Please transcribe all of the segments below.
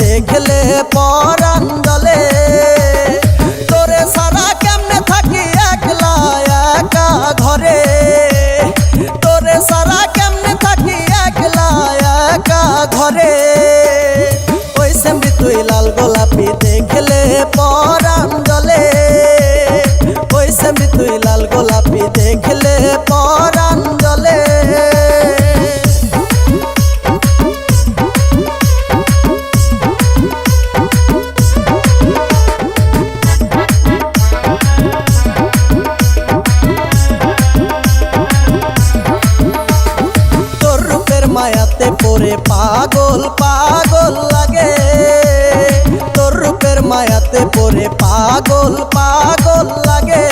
দেখলে পরাণ জ্বলে। তোরে সারা কেমনে থাকি একলা একা ঘরে, তোরে সারা কেমনে থাকি একলা একা ঘরে। ওই সেমরি তুই লাল গোলাপি দেখলে পরাণ জ্বলে, ওই সেমরি তুই লাল গোলাপি দেখলে পরাণ জ্বলে। মায়াতে পড়ে পাগল পাগল লাগে, তোর রূপের মায়াতে পড়ে পাগল পাগল লাগে।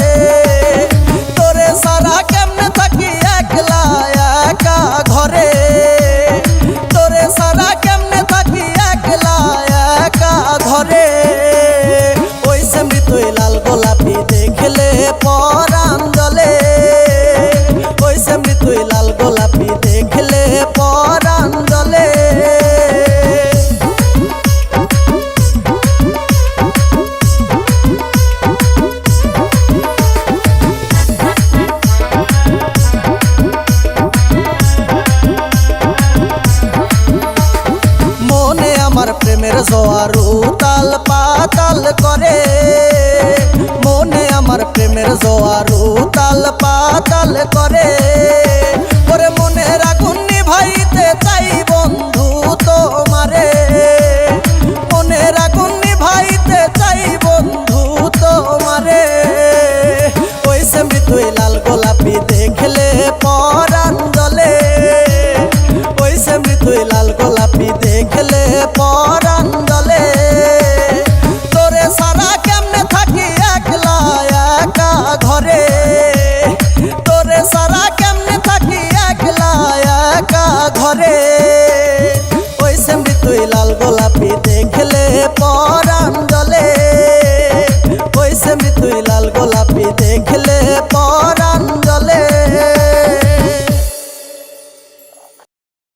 তোরে সারা কেমনে থাকি একলা একা ঘরে, তোরে সারা কেমনে থাকি একলা একা ঘরে। ওই সেমরি তুই লাল গোলাপি দেখলে পরাণ জ্বলে, ওই সেমরি তুই লাল গোলাপি দেখলে পরাণ জ্বলে। মনে আমার প্রেমের জোয়ার উতাল পাতাল করে, মনে আমার প্রেমের জোয়ার উতাল পাতাল করে। ওরে মনের আগুন নিভাইতে চাই বন্ধু তোমারে, মনের আগুন নিভাইতে চাই বন্ধু তোমারে। ওই সেমরি তুই লাল গোলাপি দেখলে পরাণ জ্বলে, ওই সেমরি তুই লাল গোলাপি